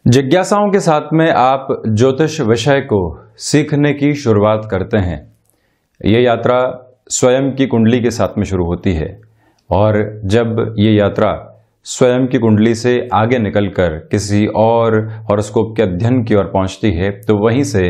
जिज्ञासाओं के साथ में आप ज्योतिष विषय को सीखने की शुरुआत करते हैं। ये यात्रा स्वयं की कुंडली के साथ में शुरू होती है और जब ये यात्रा स्वयं की कुंडली से आगे निकलकर किसी और हॉरोस्कोप के अध्ययन की ओर पहुंचती है तो वहीं से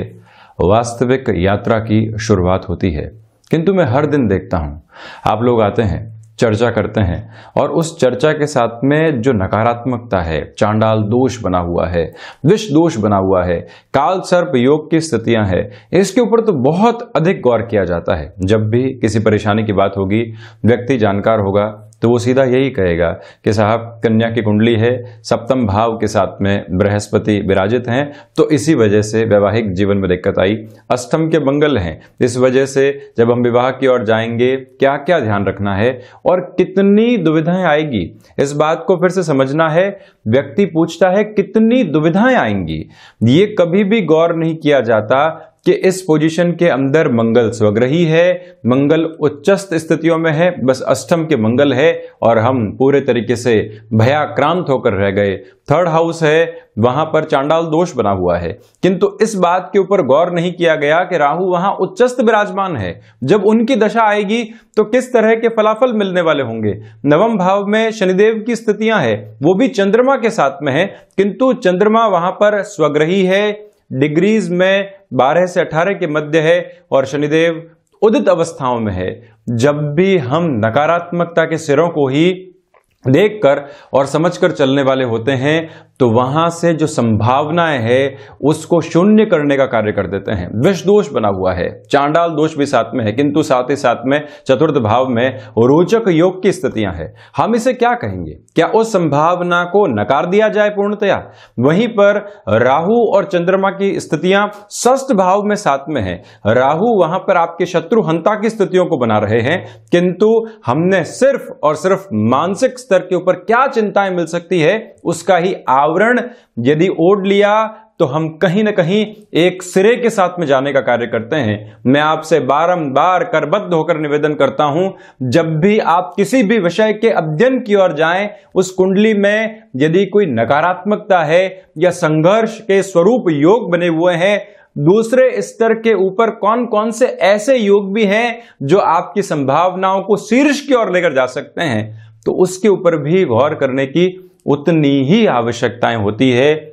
वास्तविक यात्रा की शुरुआत होती है। किंतु मैं हर दिन देखता हूं आप लोग आते हैं, चर्चा करते हैं और उस चर्चा के साथ में जो नकारात्मकता है, चांडाल दोष बना हुआ है, विष दोष बना हुआ है, काल सर्प योग की स्थितियां हैं, इसके ऊपर तो बहुत अधिक गौर किया जाता है। जब भी किसी परेशानी की बात होगी, व्यक्ति जानकार होगा तो वो सीधा यही कहेगा कि साहब कन्या की कुंडली है, सप्तम भाव के साथ में बृहस्पति विराजित हैं, तो इसी वजह से वैवाहिक जीवन में दिक्कत आई। अष्टम के मंगल हैं, इस वजह से जब हम विवाह की ओर जाएंगे क्या क्या ध्यान रखना है और कितनी दुविधाएं आएगी, इस बात को फिर से समझना है। व्यक्ति पूछता है कितनी दुविधाएं आएंगी, ये कभी भी गौर नहीं किया जाता कि इस पोजीशन के अंदर मंगल स्वग्रही है, मंगल उच्चस्थ स्थितियों में है, बस अष्टम के मंगल है और हम पूरे तरीके से भयाक्रांत होकर रह गए। थर्ड हाउस है, वहां पर चांडाल दोष बना हुआ है, किंतु इस बात के ऊपर गौर नहीं किया गया कि राहु वहां उच्चस्थ विराजमान है। जब उनकी दशा आएगी तो किस तरह के फलाफल मिलने वाले होंगे। नवम भाव में शनिदेव की स्थितियां है, वो भी चंद्रमा के साथ में है, किंतु चंद्रमा वहां पर स्वग्रही है, डिग्रीज में 12 से 18 के मध्य है और शनिदेव उदित अवस्थाओं में है। जब भी हम नकारात्मकता के सिरों को ही देखकर और समझकर चलने वाले होते हैं तो वहां से जो संभावनाएं है उसको शून्य करने का कार्य कर देते हैं। विष दोष बना हुआ है, चांडाल दोष भी साथ में है, किंतु साथ ही साथ में चतुर्थ भाव में रोचक योग की स्थितियां हैं। हम इसे क्या कहेंगे? क्या उस संभावना को नकार दिया जाए पूर्णतया? वहीं पर राहु और चंद्रमा की स्थितियां षष्ठ भाव में साथ में है। राहु वहां पर आपके शत्रु हंता की स्थितियों को बना रहे हैं, किंतु हमने सिर्फ और सिर्फ मानसिक स्तर के ऊपर क्या चिंताएं मिल सकती है उसका ही आवरण यदि ओढ़ लिया तो हम कहीं ना कहीं एक सिरे के साथ में जाने का कार्य करते हैं। मैं आपसे बारंबार करबद्ध होकर निवेदन करता हूं, जब भी आप किसी भी विषय के अध्ययन की ओर जाएं, उस कुंडली में यदि कोई नकारात्मकता है या संघर्ष के स्वरूप योग बने हुए हैं, दूसरे स्तर के ऊपर कौन कौन से ऐसे योग भी हैं जो आपकी संभावनाओं को शीर्ष की ओर लेकर जा सकते हैं, तो उसके ऊपर भी गौर करने की उतनी ही आवश्यकताएं होती है।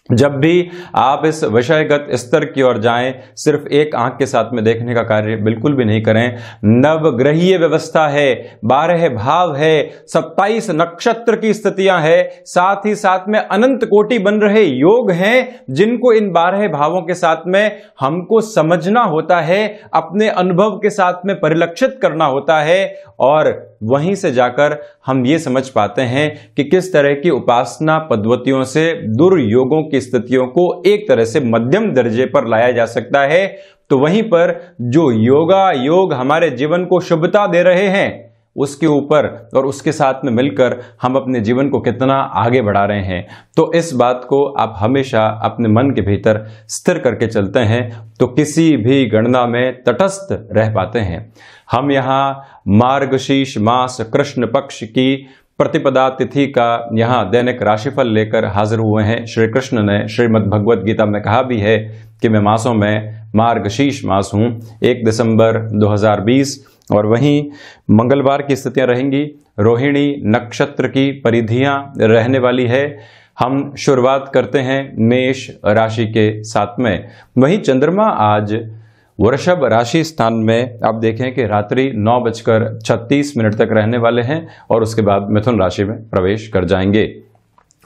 जब भी आप इस विषयगत स्तर की ओर जाएं, सिर्फ एक आंख के साथ में देखने का कार्य बिल्कुल भी नहीं करें। नवग्रहीय व्यवस्था है, 12 भाव है, 27 नक्षत्र की स्थितियां है, साथ ही साथ में अनंत कोटि बन रहे योग हैं जिनको इन 12 भावों के साथ में हमको समझना होता है, अपने अनुभव के साथ में परिलक्षित करना होता है और वहीं से जाकर हम ये समझ पाते हैं कि किस तरह की उपासना पद्धतियों से दुर्योगों की स्थितियों को एक तरह से मध्यम दर्जे पर लाया जा सकता है। तो वहीं पर जो योगा योग हमारे जीवन को शुभता दे रहे हैं उसके ऊपर और उसके साथ में मिलकर हम अपने जीवन को कितना आगे बढ़ा रहे हैं, तो इस बात को आप हमेशा अपने मन के भीतर स्थिर करके चलते हैं तो किसी भी गणना में तटस्थ रह पाते हैं। हम यहाँ मार्गशीर्ष मास कृष्ण पक्ष की प्रतिपदा तिथि का यहाँ दैनिक राशिफल लेकर हाजिर हुए हैं। श्री कृष्ण ने श्रीमद् भगवद गीता में कहा भी है कि मैं मासों में मार्गशीर्ष मास हूँ, 1 दिसंबर 2020 और वहीं मंगलवार की स्थितियां रहेंगी। रोहिणी नक्षत्र की परिधियां रहने वाली है। हम शुरुआत करते हैं मेष राशि के साथ में। वहीं चंद्रमा आज वृषभ राशि स्थान में आप देखें कि रात्रि 9:36 तक रहने वाले हैं और उसके बाद मिथुन राशि में प्रवेश कर जाएंगे।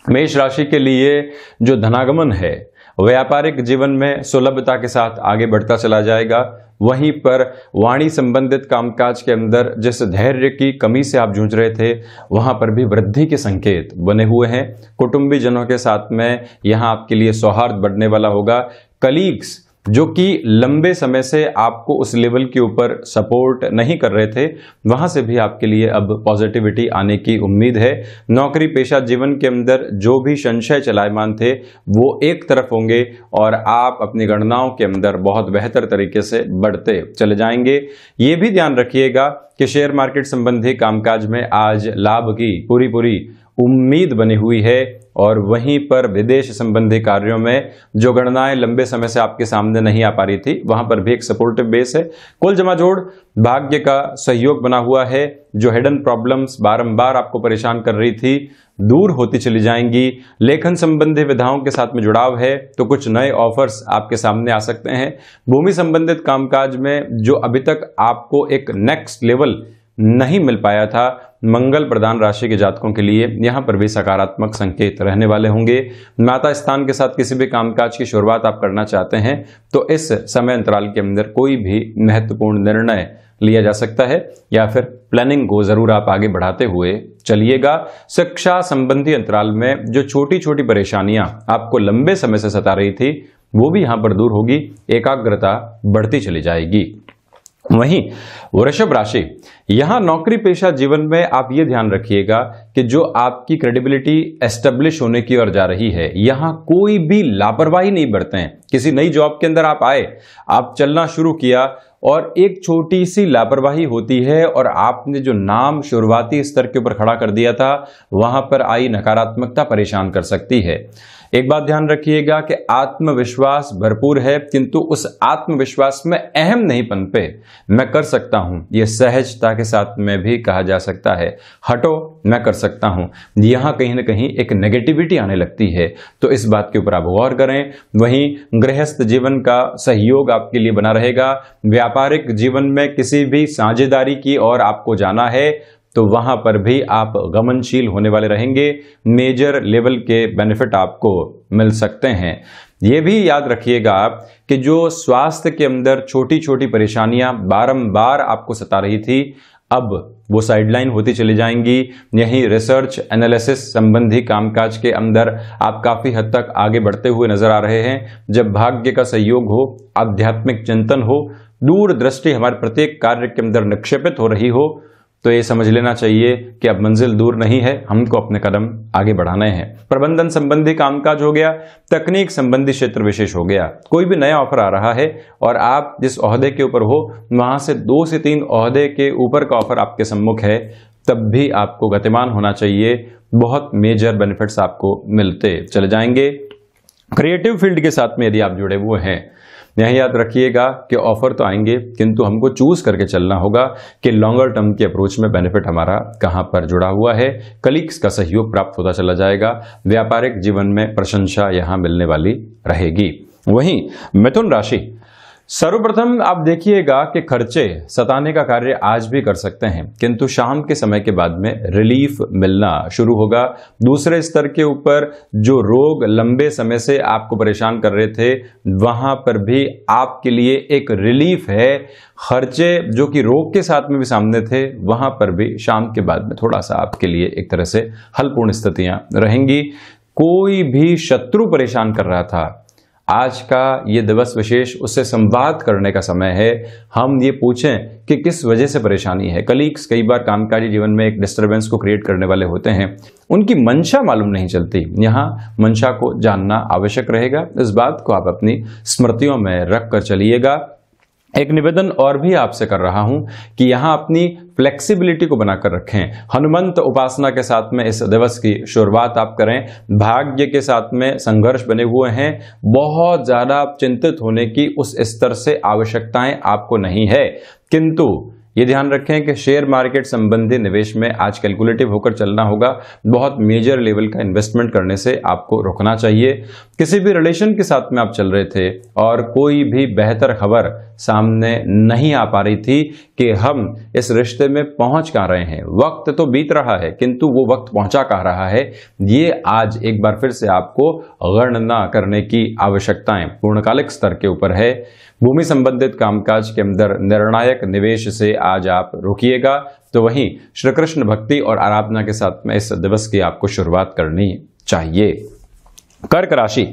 मेष राशि के लिए जो धनागमन है व्यापारिक जीवन में सुलभता के साथ आगे बढ़ता चला जाएगा। वहीं पर वाणी संबंधित कामकाज के अंदर जिस धैर्य की कमी से आप जूझ रहे थे वहां पर भी वृद्धि के संकेत बने हुए हैं। कुटुंबी जनों के साथ में यहां आपके लिए सौहार्द बढ़ने वाला होगा। कलीग्स जो कि लंबे समय से आपको उस लेवल के ऊपर सपोर्ट नहीं कर रहे थे, वहां से भी आपके लिए अब पॉजिटिविटी आने की उम्मीद है। नौकरी पेशा जीवन के अंदर जो भी संशय चलायमान थे वो एक तरफ होंगे और आप अपनी गणनाओं के अंदर बहुत बेहतर तरीके से बढ़ते चले जाएंगे। ये भी ध्यान रखिएगा कि शेयर मार्केट संबंधी कामकाज में आज लाभ की पूरी उम्मीद बनी हुई है और वहीं पर विदेश संबंधी कार्यों में जो गणनाएं लंबे समय से आपके सामने नहीं आ पा रही थी, वहां पर भी एक सपोर्टिव बेस है। कुल जमाजोड़ भाग्य का सहयोग बना हुआ है। जो हिडन प्रॉब्लम्स बारंबार आपको परेशान कर रही थी दूर होती चली जाएंगी। लेखन संबंधी विधाओं के साथ में जुड़ाव है तो कुछ नए ऑफर्स आपके सामने आ सकते हैं। भूमि संबंधित कामकाज में जो अभी तक आपको एक नेक्स्ट लेवल नहीं मिल पाया था, मंगल प्रधान राशि के जातकों के लिए यहां पर भी सकारात्मक संकेत रहने वाले होंगे। माता स्थान के साथ किसी भी कामकाज की शुरुआत आप करना चाहते हैं तो इस समय अंतराल के अंदर कोई भी महत्वपूर्ण निर्णय लिया जा सकता है या फिर प्लानिंग को जरूर आप आगे बढ़ाते हुए चलिएगा। शिक्षा संबंधी अंतराल में जो छोटी छोटी परेशानियां आपको लंबे समय से सता रही थी वो भी यहां पर दूर होगी, एकाग्रता बढ़ती चली जाएगी। वहीं वृषभ राशि, यहां नौकरी पेशा जीवन में आप ये ध्यान रखिएगा कि जो आपकी क्रेडिबिलिटी एस्टेब्लिश होने की ओर जा रही है, यहां कोई भी लापरवाही नहीं बरतें। किसी नई जॉब के अंदर आप आए, आप चलना शुरू किया और एक छोटी सी लापरवाही होती है और आपने जो नाम शुरुआती स्तर के ऊपर खड़ा कर दिया था, वहां पर आई नकारात्मकता परेशान कर सकती है। एक बात ध्यान रखिएगा कि आत्मविश्वास भरपूर है, किंतु उस आत्मविश्वास में अहम नहीं पनपे। मैं कर सकता हूं, यह सहजता के साथ में भी कहा जा सकता है। हटो, मैं कर सकता हूं, यहां कहीं ना कहीं एक नेगेटिविटी आने लगती है, तो इस बात के ऊपर आप गौर करें। वहीं गृहस्थ जीवन का सहयोग आपके लिए बना रहेगा। व्यापारिक जीवन में किसी भी साझेदारी की ओर आपको जाना है तो वहां पर भी आप गमनशील होने वाले रहेंगे। मेजर लेवल के बेनिफिट आपको मिल सकते हैं। यह भी याद रखिएगा आप कि जो स्वास्थ्य के अंदर छोटी छोटी परेशानियां बारंबार आपको सता रही थी, अब वो साइडलाइन होती चली जाएंगी। यही रिसर्च एनालिसिस संबंधी कामकाज के अंदर आप काफी हद तक आगे बढ़ते हुए नजर आ रहे हैं। जब भाग्य का सहयोग हो, आध्यात्मिक चिंतन हो, दूरदृष्टि हमारे प्रत्येक कार्य के अंदर निक्षेपित हो रही हो, तो ये समझ लेना चाहिए कि अब मंजिल दूर नहीं है, हमको अपने कदम आगे बढ़ाने हैं। प्रबंधन संबंधी कामकाज हो गया, तकनीक संबंधी क्षेत्र विशेष हो गया। कोई भी नया ऑफर आ रहा है और आप जिस ओहदे के ऊपर हो वहां से 2 से 3 ओहदे के ऊपर का ऑफर आपके सम्मुख है, तब भी आपको गतिमान होना चाहिए। बहुत मेजर बेनिफिट्स आपको मिलते चले जाएंगे। क्रिएटिव फील्ड के साथ में यदि आप जुड़े हुए हैं, यह याद रखिएगा कि ऑफर तो आएंगे, किंतु हमको चूज करके चलना होगा कि लॉन्गर टर्म की अप्रोच में बेनिफिट हमारा कहां पर जुड़ा हुआ है। कलीग्स का सहयोग प्राप्त होता चला जाएगा। व्यापारिक जीवन में प्रशंसा यहां मिलने वाली रहेगी। वहीं मिथुन राशि, सर्वप्रथम आप देखिएगा कि खर्चे सताने का कार्य आज भी कर सकते हैं, किंतु शाम के समय के बाद में रिलीफ मिलना शुरू होगा। दूसरे स्तर के ऊपर जो रोग लंबे समय से आपको परेशान कर रहे थे, वहां पर भी आपके लिए एक रिलीफ है। खर्चे जो कि रोग के साथ में भी सामने थे, वहां पर भी शाम के बाद में थोड़ा सा आपके लिए एक तरह से हलपूर्ण स्थितियां रहेंगी। कोई भी शत्रु परेशान कर रहा था, आज का ये दिवस विशेष उससे संवाद करने का समय है। हम ये पूछें कि किस वजह से परेशानी है। कलीग्स कई बार कामकाजी जीवन में एक डिस्टरबेंस को क्रिएट करने वाले होते हैं, उनकी मंशा मालूम नहीं चलती। यहाँ मंशा को जानना आवश्यक रहेगा। इस बात को आप अपनी स्मृतियों में रख कर चलिएगा। एक निवेदन और भी आपसे कर रहा हूं कि यहां अपनी फ्लेक्सिबिलिटी को बनाकर रखें। हनुमंत उपासना के साथ में इस दिवस की शुरुआत आप करें। भाग्य के साथ में संघर्ष बने हुए हैं, बहुत ज्यादा चिंतित होने की उस स्तर से आवश्यकताएं आपको नहीं है, किंतु ये ध्यान रखें कि शेयर मार्केट संबंधी निवेश में आज कैलकुलेटिव होकर चलना होगा। बहुत मेजर लेवल का इन्वेस्टमेंट करने से आपको रुकना चाहिए। किसी भी रिलेशन के साथ में आप चल रहे थे और कोई भी बेहतर खबर सामने नहीं आ पा रही थी कि हम इस रिश्ते में पहुंच कहां रहे हैं। वक्त तो बीत रहा है, किंतु वो वक्त पहुंचा कहां रहा है, ये आज एक बार फिर से आपको गणना करने की आवश्यकताएं पूर्णकालिक स्तर के ऊपर है। भूमि संबंधित कामकाज के अंदर निर्णायक निवेश से आज आप रुकिएगा। तो वहीं श्री कृष्ण भक्ति और आराधना के साथ में इस दिवस की आपको शुरुआत करनी चाहिए। कर्क राशि,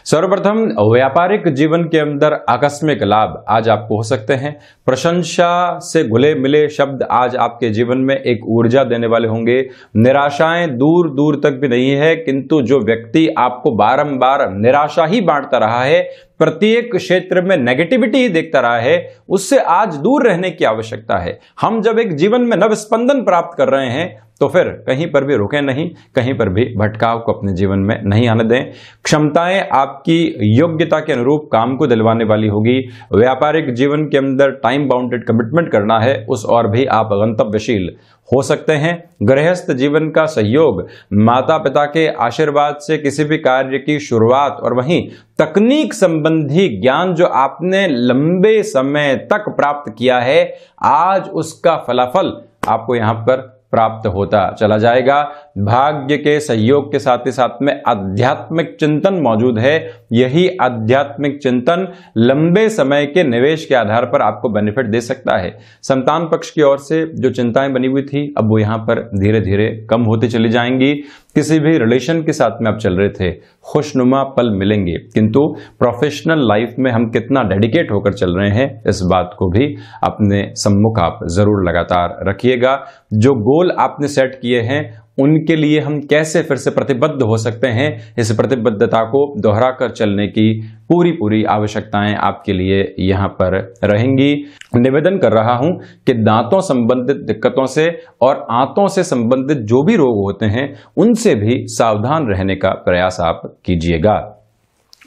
सर्वप्रथम व्यापारिक जीवन के अंदर आकस्मिक लाभ आज आपको हो सकते हैं। प्रशंसा से घुले मिले शब्द आज आपके जीवन में एक ऊर्जा देने वाले होंगे। निराशाएं दूर दूर तक भी नहीं है, किंतु जो व्यक्ति आपको बारंबार निराशा ही बांटता रहा है, प्रत्येक क्षेत्र में नेगेटिविटी ही देखता रहा है, उससे आज दूर रहने की आवश्यकता है। हम जब एक जीवन में नव स्पंदन प्राप्त कर रहे हैं तो फिर कहीं पर भी रुके नहीं, कहीं पर भी भटकाव को अपने जीवन में नहीं आने दें। क्षमताएं आपकी योग्यता के अनुरूप काम को दिलवाने वाली होगी। व्यापारिक जीवन के अंदर टाइम बाउंडेड कमिटमेंट करना है, उस और भी आप गंतव्यशील हो सकते हैं। गृहस्थ जीवन का सहयोग, माता पिता के आशीर्वाद से किसी भी कार्य की शुरुआत, और वहीं तकनीक संबंधी ज्ञान जो आपने लंबे समय तक प्राप्त किया है, आज उसका फलाफल आपको यहां पर प्राप्त होता चला जाएगा। भाग्य के सहयोग के साथ ही साथ में आध्यात्मिक चिंतन मौजूद है। यही आध्यात्मिक चिंतन लंबे समय के निवेश के आधार पर आपको बेनिफिट दे सकता है। संतान पक्ष की ओर से जो चिंताएं बनी हुई थी, अब वो यहां पर धीरे धीरे कम होती चली जाएंगी। किसी भी रिलेशन के साथ में आप चल रहे थे, खुशनुमा पल मिलेंगे, किंतु प्रोफेशनल लाइफ में हम कितना डेडिकेट होकर चल रहे हैं, इस बात को भी अपने सम्मुख आप जरूर लगातार रखिएगा। जो गोल आपने सेट किए हैं, उनके लिए हम कैसे फिर से प्रतिबद्ध हो सकते हैं, इस प्रतिबद्धता को दोहरा कर चलने की पूरी आवश्यकताएं आपके लिए यहां पर रहेंगी। निवेदन कर रहा हूं कि दांतों संबंधित दिक्कतों से और आंतों से संबंधित जो भी रोग होते हैं, उनसे भी सावधान रहने का प्रयास आप कीजिएगा।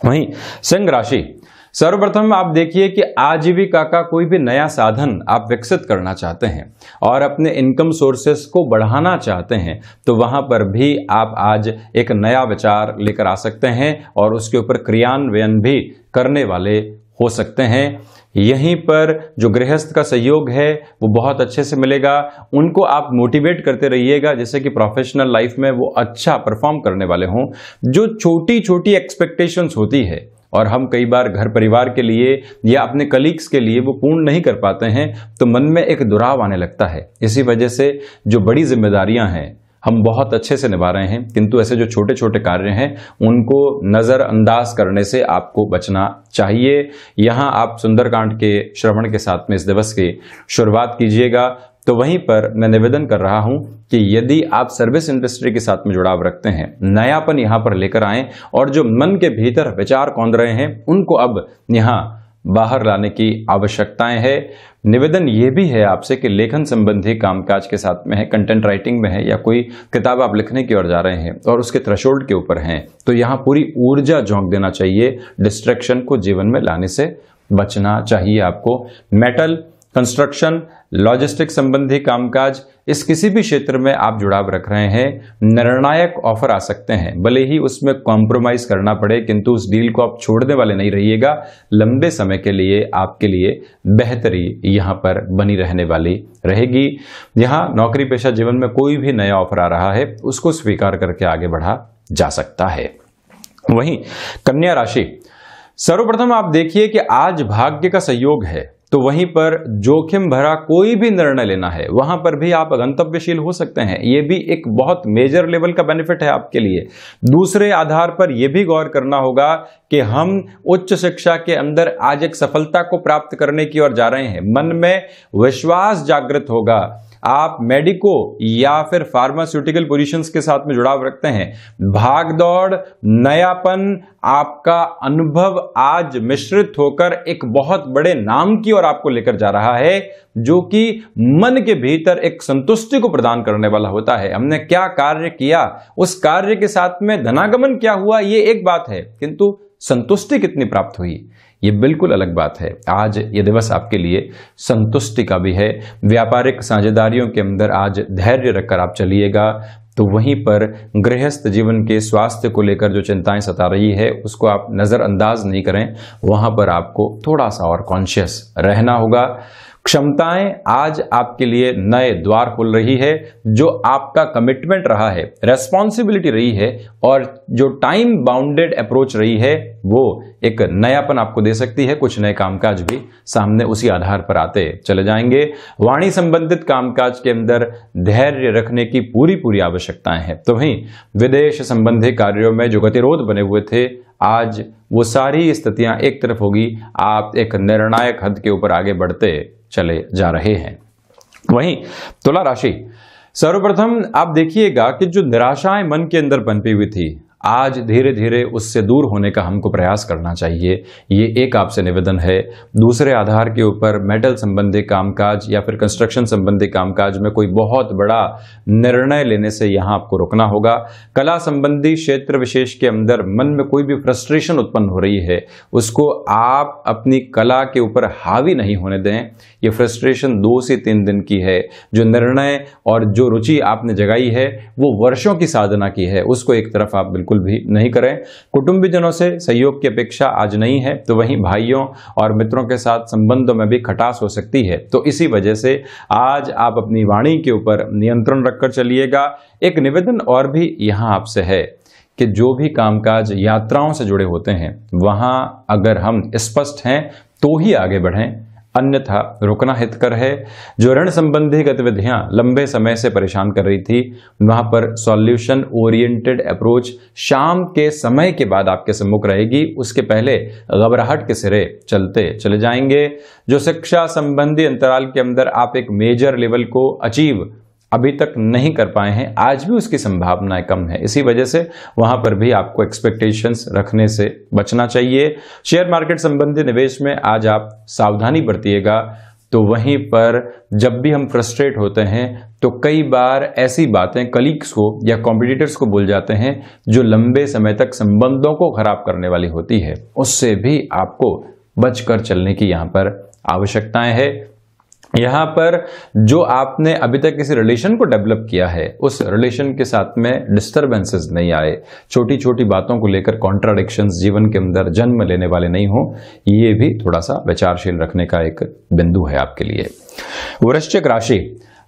वहीं सिंह राशि, सर्वप्रथम आप देखिए कि आजीविका का कोई भी नया साधन आप विकसित करना चाहते हैं और अपने इनकम सोर्सेस को बढ़ाना चाहते हैं, तो वहां पर भी आप आज एक नया विचार लेकर आ सकते हैं और उसके ऊपर क्रियान्वयन भी करने वाले हो सकते हैं। यहीं पर जो गृहस्थ का सहयोग है वो बहुत अच्छे से मिलेगा। उनको आप मोटिवेट करते रहिएगा, जैसे कि प्रोफेशनल लाइफ में वो अच्छा परफॉर्म करने वाले हों। जो छोटी छोटी एक्सपेक्टेशंस होती है और हम कई बार घर परिवार के लिए या अपने कलीग्स के लिए वो पूर्ण नहीं कर पाते हैं, तो मन में एक दुराव आने लगता है। इसी वजह से जो बड़ी जिम्मेदारियां हैं हम बहुत अच्छे से निभा रहे हैं, किंतु ऐसे जो छोटे छोटे कार्य हैं उनको नजरअंदाज करने से आपको बचना चाहिए। यहां आप सुंदरकांड के श्रवण के साथ में इस दिवस की शुरुआत कीजिएगा। तो वहीं पर मैं निवेदन कर रहा हूं कि यदि आप सर्विस इंडस्ट्री के साथ में जुड़ाव रखते हैं, नयापन यहां पर लेकर आएं और जो मन के भीतर विचार कौंध रहे हैं उनको अब यहां बाहर लाने की आवश्यकताएं है। निवेदन यह भी है आपसे कि लेखन संबंधी कामकाज के साथ में है, कंटेंट राइटिंग में है या कोई किताब आप लिखने की ओर जा रहे हैं और उसके थ्रेशोल्ड के ऊपर हैं, तो यहां पूरी ऊर्जा झोंक देना चाहिए। डिस्ट्रैक्शन को जीवन में लाने से बचना चाहिए आपको। मेटल, कंस्ट्रक्शन, लॉजिस्टिक संबंधी कामकाज, इस किसी भी क्षेत्र में आप जुड़ाव रख रहे हैं, निर्णायक ऑफर आ सकते हैं। भले ही उसमें कॉम्प्रोमाइज करना पड़े, किंतु उस डील को आप छोड़ने वाले नहीं रहिएगा। लंबे समय के लिए आपके लिए बेहतरी यहां पर बनी रहने वाली रहेगी। यहां नौकरी पेशा जीवन में कोई भी नया ऑफर आ रहा है, उसको स्वीकार करके आगे बढ़ा जा सकता है। वहीं कन्या राशि, सर्वप्रथम आप देखिए कि आज भाग्य का सहयोग है, तो वहीं पर जोखिम भरा कोई भी निर्णय लेना है, वहां पर भी आप गंतव्यशील हो सकते हैं। यह भी एक बहुत मेजर लेवल का बेनिफिट है आपके लिए। दूसरे आधार पर यह भी गौर करना होगा कि हम उच्च शिक्षा के अंदर आज एक सफलता को प्राप्त करने की ओर जा रहे हैं। मन में विश्वास जागृत होगा। आप मेडिको या फिर फार्मास्यूटिकल पोजीशंस के साथ में जुड़ाव रखते हैं, भागदौड़, नयापन, आपका अनुभव आज मिश्रित होकर एक बहुत बड़े नाम की ओर आपको लेकर जा रहा है, जो कि मन के भीतर एक संतुष्टि को प्रदान करने वाला होता है। हमने क्या कार्य किया, उस कार्य के साथ में धनागमन क्या हुआ, ये एक बात है, किंतु संतुष्टि कितनी प्राप्त हुई, ये बिल्कुल अलग बात है। आज ये दिवस आपके लिए संतुष्टि का भी है। व्यापारिक साझेदारियों के अंदर आज धैर्य रखकर आप चलिएगा। तो वहीं पर गृहस्थ जीवन के स्वास्थ्य को लेकर जो चिंताएं सता रही है, उसको आप नजरअंदाज नहीं करें, वहां पर आपको थोड़ा सा और कॉन्शियस रहना होगा। क्षमताएं आज आपके लिए नए द्वार खोल रही है। जो आपका कमिटमेंट रहा है, रेस्पॉन्सिबिलिटी रही है और जो टाइम बाउंडेड अप्रोच रही है, वो एक नयापन आपको दे सकती है। कुछ नए कामकाज भी सामने उसी आधार पर आते चले जाएंगे। वाणी संबंधित कामकाज के अंदर धैर्य रखने की पूरी आवश्यकताएं हैं। तो वहीं विदेश संबंधी कार्यों में जो गतिरोध बने हुए थे, आज वो सारी स्थितियां एक तरफ होगी। आप एक निर्णायक हद के ऊपर आगे बढ़ते चले जा रहे हैं। वहीं तुला राशि, सर्वप्रथम आप देखिएगा कि जो निराशाएं मन के अंदर पनपी हुई थी, आज धीरे धीरे उससे दूर होने का हमको प्रयास करना चाहिए। ये एक आपसे निवेदन है। दूसरे आधार के ऊपर मेटल संबंधी कामकाज या फिर कंस्ट्रक्शन संबंधी कामकाज में कोई बहुत बड़ा निर्णय लेने से यहाँ आपको रोकना होगा। कला संबंधी क्षेत्र विशेष के अंदर मन में कोई भी फ्रस्ट्रेशन उत्पन्न हो रही है, उसको आप अपनी कला के ऊपर हावी नहीं होने दें। ये फ्रस्ट्रेशन 2 से 3 दिन की है। जो निर्णय और जो रुचि आपने जगाई है वो वर्षों की साधना की है, उसको एक तरफ आप बिल्कुल भी नहीं करें। कुटुंबीजनों से सहयोग की अपेक्षा आज नहीं है, तो वहीं भाइयों और मित्रों के साथ संबंधों में भी खटास हो सकती है। तो इसी वजह से आज आप अपनी वाणी के ऊपर नियंत्रण रखकर चलिएगा। एक निवेदन और भी यहाँ आपसे है कि जो भी कामकाज यात्राओं से जुड़े होते हैं वहां अगर हम स्पष्ट हैं तो ही आगे बढ़ें, अन्यथा रुकना हितकर है। जो ऋण संबंधी गतिविधियां लंबे समय से परेशान कर रही थी, वहां पर सॉल्यूशन ओरिएंटेड अप्रोच शाम के समय के बाद आपके सम्मुख रहेगी। उसके पहले घबराहट के सिरे चलते चले जाएंगे। जो शिक्षा संबंधी अंतराल के अंदर आप एक मेजर लेवल को अचीव अभी तक नहीं कर पाए हैं, आज भी उसकी संभावनाएं कम है। इसी वजह से वहां पर भी आपको एक्सपेक्टेशंस रखने से बचना चाहिए। शेयर मार्केट संबंधी निवेश में आज आप सावधानी बरतिएगा। तो वहीं पर जब भी हम फ्रस्ट्रेट होते हैं तो कई बार ऐसी बातें कलीग्स को या कॉम्पिटिटर्स को बोल जाते हैं जो लंबे समय तक संबंधों को खराब करने वाली होती है। उससे भी आपको बचकर चलने की यहाँ पर आवश्यकताएं है। यहाँ पर जो आपने अभी तक किसी रिलेशन को डेवलप किया है, उस रिलेशन के साथ में डिस्टरबेंसेस नहीं आए, छोटी छोटी बातों को लेकर कॉन्ट्राडिक्शंस जीवन के अंदर जन्म लेने वाले नहीं हो, ये भी थोड़ा सा विचारशील रखने का एक बिंदु है आपके लिए। वृश्चिक राशि,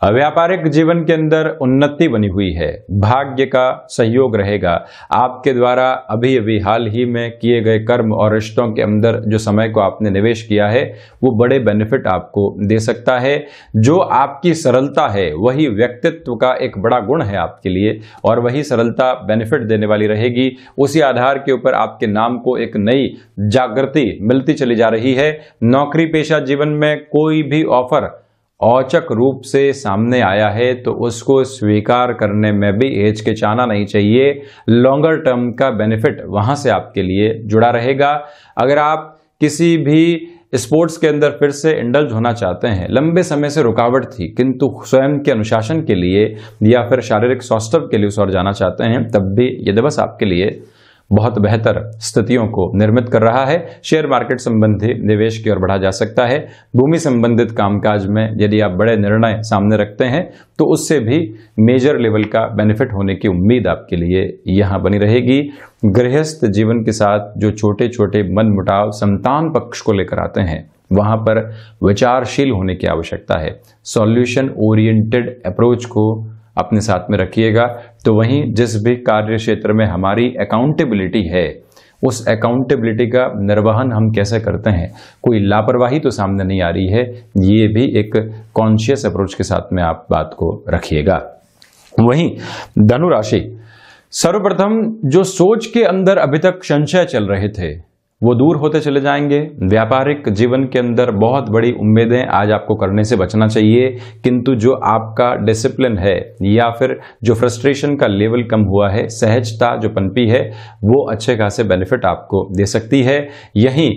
व्यापारिक जीवन के अंदर उन्नति बनी हुई है, भाग्य का सहयोग रहेगा। आपके द्वारा अभी अभी हाल ही में किए गए कर्म और रिश्तों के अंदर जो समय को आपने निवेश किया है वो बड़े बेनिफिट आपको दे सकता है। जो आपकी सरलता है वही व्यक्तित्व का एक बड़ा गुण है आपके लिए, और वही सरलता बेनिफिट देने वाली रहेगी। उसी आधार के ऊपर आपके नाम को एक नई जागृति मिलती चली जा रही है। नौकरी पेशा जीवन में कोई भी ऑफर औचक रूप से सामने आया है तो उसको स्वीकार करने में भी हिचकिचाना नहीं चाहिए। लॉन्गर टर्म का बेनिफिट वहां से आपके लिए जुड़ा रहेगा। अगर आप किसी भी स्पोर्ट्स के अंदर फिर से इंडल्ज होना चाहते हैं, लंबे समय से रुकावट थी किंतु स्वयं के अनुशासन के लिए या फिर शारीरिक स्वास्थ्य के लिए उस ओर जाना चाहते हैं, तब भी ये दिवस आपके लिए बहुत बेहतर स्थितियों को निर्मित कर रहा है। शेयर मार्केट संबंधी निवेश की ओर बढ़ा जा सकता है। भूमि संबंधित कामकाज में यदि आप बड़े निर्णय सामने रखते हैं तो उससे भी मेजर लेवल का बेनिफिट होने की उम्मीद आपके लिए यहां बनी रहेगी। गृहस्थ जीवन के साथ जो छोटे छोटे मनमुटाव संतान पक्ष को लेकर आते हैं, वहां पर विचारशील होने की आवश्यकता है। सॉल्यूशन ओरिएंटेड अप्रोच को अपने साथ में रखिएगा। तो वहीं जिस भी कार्य क्षेत्र में हमारी अकाउंटेबिलिटी है, उस अकाउंटेबिलिटी का निर्वहन हम कैसे करते हैं, कोई लापरवाही तो सामने नहीं आ रही है, ये भी एक कॉन्शियस अप्रोच के साथ में आप बात को रखिएगा। वहीं धनु राशि, सर्वप्रथम जो सोच के अंदर अभी तक संशय चल रहे थे वो दूर होते चले जाएंगे। व्यापारिक जीवन के अंदर बहुत बड़ी उम्मीदें आज आपको करने से बचना चाहिए, किंतु जो आपका डिसिप्लिन है या फिर जो फ्रस्ट्रेशन का लेवल कम हुआ है, सहजता जो पनपी है, वो अच्छे खासे बेनिफिट आपको दे सकती है। यहीं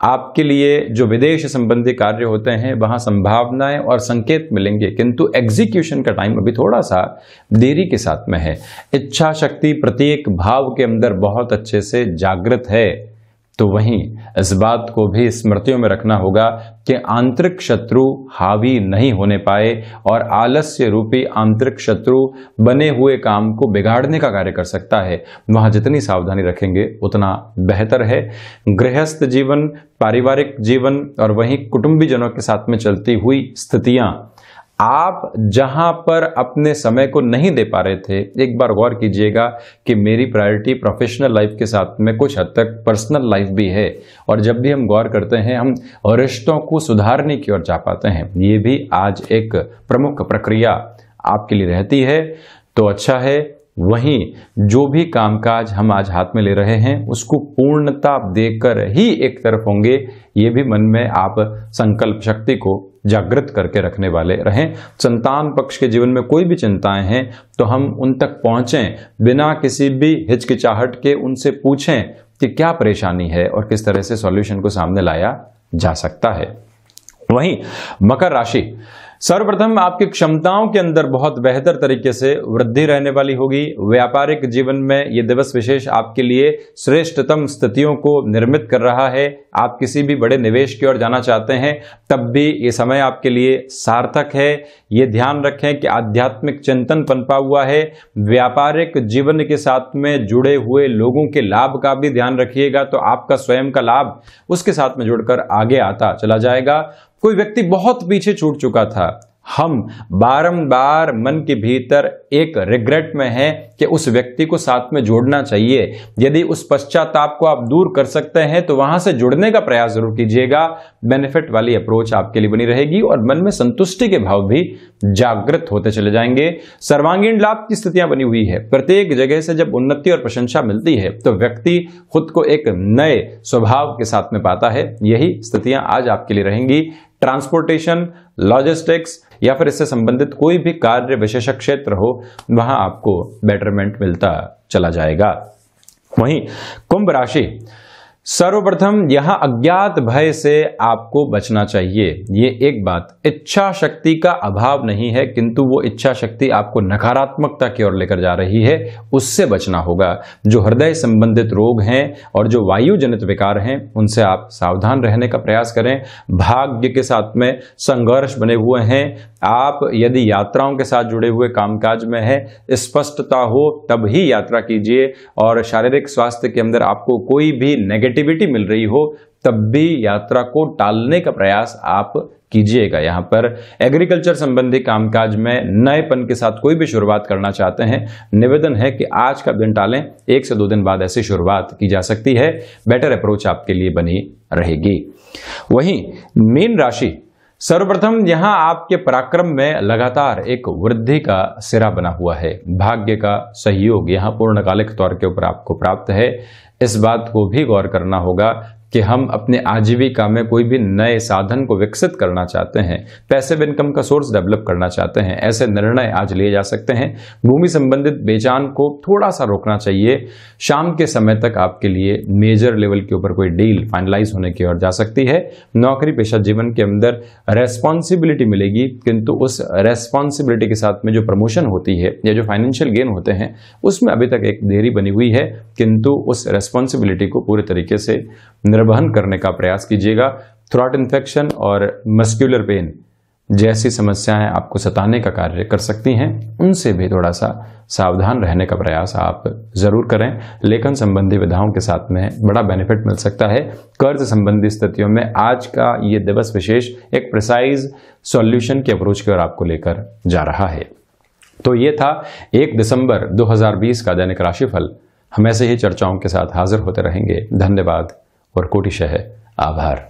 आपके लिए जो विदेश संबंधी कार्य होते हैं वहां संभावनाएं और संकेत मिलेंगे, किंतु एग्जीक्यूशन का टाइम अभी थोड़ा सा देरी के साथ में है। इच्छा शक्ति प्रत्येक भाव के अंदर बहुत अच्छे से जागृत है। तो वहीं इस बात को भी स्मृतियों में रखना होगा कि आंतरिक शत्रु हावी नहीं होने पाए और आलस्य रूपी आंतरिक शत्रु बने हुए काम को बिगाड़ने का कार्य कर सकता है। वहां जितनी सावधानी रखेंगे उतना बेहतर है। गृहस्थ जीवन, पारिवारिक जीवन और वहीं कुटुंबीजनों के साथ में चलती हुई स्थितियां, आप जहां पर अपने समय को नहीं दे पा रहे थे, एक बार गौर कीजिएगा कि मेरी प्रायोरिटी प्रोफेशनल लाइफ के साथ में कुछ हद तक पर्सनल लाइफ भी है, और जब भी हम गौर करते हैं हम रिश्तों को सुधारने की ओर जा पाते हैं। ये भी आज एक प्रमुख प्रक्रिया आपके लिए रहती है, तो अच्छा है। वहीं जो भी कामकाज हम आज हाथ में ले रहे हैं उसको पूर्णता देकर ही एक तरफ होंगे, ये भी मन में आप संकल्प शक्ति को जागृत करके रखने वाले रहें। संतान पक्ष के जीवन में कोई भी चिंताएं हैं तो हम उन तक पहुंचें, बिना किसी भी हिचकिचाहट के उनसे पूछें कि क्या परेशानी है और किस तरह से सॉल्यूशन को सामने लाया जा सकता है। वहीं मकर राशि, सर्वप्रथम आपकी क्षमताओं के अंदर बहुत बेहतर तरीके से वृद्धि रहने वाली होगी। व्यापारिक जीवन में यह दिवस विशेष आपके लिए श्रेष्ठतम स्थितियों को निर्मित कर रहा है। आप किसी भी बड़े निवेश की ओर जाना चाहते हैं तब भी ये समय आपके लिए सार्थक है। ये ध्यान रखें कि आध्यात्मिक चिंतन पनपा हुआ है। व्यापारिक जीवन के साथ में जुड़े हुए लोगों के लाभ का भी ध्यान रखिएगा, तो आपका स्वयं का लाभ उसके साथ में जुड़कर आगे आता चला जाएगा। कोई व्यक्ति बहुत पीछे छूट चुका था, हम बारंबार मन के भीतर एक रिग्रेट में हैं कि उस व्यक्ति को साथ में जोड़ना चाहिए। यदि उस पश्चाताप को आप दूर कर सकते हैं तो वहां से जुड़ने का प्रयास जरूर कीजिएगा। बेनिफिट वाली अप्रोच आपके लिए बनी रहेगी और मन में संतुष्टि के भाव भी जागृत होते चले जाएंगे। सर्वांगीण लाभ की स्थितियां बनी हुई है। प्रत्येक जगह से जब उन्नति और प्रशंसा मिलती है तो व्यक्ति खुद को एक नए स्वभाव के साथ में पाता है। यही स्थितियां आज आपके लिए रहेंगी। ट्रांसपोर्टेशन, लॉजिस्टिक्स या फिर इससे संबंधित कोई भी कार्य विशेष क्षेत्र हो, वहां आपको बेटरमेंट मिलता चला जाएगा। वहीं कुंभ राशि, सर्वप्रथम यहां अज्ञात भय से आपको बचना चाहिए। ये एक बात, इच्छा शक्ति का अभाव नहीं है, किंतु वो इच्छा शक्ति आपको नकारात्मकता की ओर लेकर जा रही है, उससे बचना होगा। जो हृदय संबंधित रोग हैं और जो वायु जनित विकार हैं, उनसे आप सावधान रहने का प्रयास करें। भाग्य के साथ में संघर्ष बने हुए हैं। आप यदि यात्राओं के साथ जुड़े हुए कामकाज में है, स्पष्टता हो तब ही यात्रा कीजिए। और शारीरिक स्वास्थ्य के अंदर आपको कोई भी नेगेटिविटी मिल रही हो तब भी यात्रा को टालने का प्रयास आप कीजिएगा। यहाँ पर एग्रीकल्चर संबंधी कामकाज में नएपन के साथ कोई भी शुरुआत करना चाहते हैं, निवेदन है कि आज का दिन टालें, 1 से 2 दिन बाद ऐसी शुरुआत की जा सकती है। बेटर अप्रोच आपके लिए बनी रहेगी। वहीं मीन राशि, सर्वप्रथम यहां आपके पराक्रम में लगातार एक वृद्धि का सिरा बना हुआ है। भाग्य का सहयोग यहां पूर्णकालिक तौर के ऊपर आपको प्राप्त है। इस बात को भी गौर करना होगा कि हम अपने आजीविका में कोई भी नए साधन को विकसित करना चाहते हैं, पैसिव इनकम का सोर्स डेवलप करना चाहते हैं, ऐसे निर्णय आज लिए जा सकते हैं। भूमि संबंधित बेचान को थोड़ा सा रोकना चाहिए। शाम के समय तक आपके लिए मेजर लेवल के ऊपर कोई डील फाइनलाइज होने की ओर जा सकती है। नौकरी पेशा जीवन के अंदर रेस्पॉन्सिबिलिटी मिलेगी, किंतु उस रेस्पॉन्सिबिलिटी के साथ में जो प्रमोशन होती है या जो फाइनेंशियल गेन होते हैं, उसमें अभी तक एक देरी बनी हुई है, किंतु उस रेस्पॉन्सिबिलिटी को पूरे तरीके से निर्वहन करने का प्रयास कीजिएगा। थ्रॉट इन्फेक्शन और मस्कुलर पेन जैसी समस्याएं आपको सताने का कार्य कर सकती हैं, उनसे भी थोड़ा सा सावधान रहने का प्रयास आप जरूर करें। लेखन संबंधी विधाओं के साथ में बड़ा बेनिफिट मिल सकता है। कर्ज संबंधी स्थितियों में आज का ये दिवस विशेष एक प्रिसाइज सॉल्यूशन की अप्रोच की ओर आपको लेकर जा रहा है। तो ये था 1 दिसंबर 2020 का दैनिक राशिफल। हम ऐसे ही चर्चाओं के साथ हाजिर होते रहेंगे। धन्यवाद और कोटिशः आभार।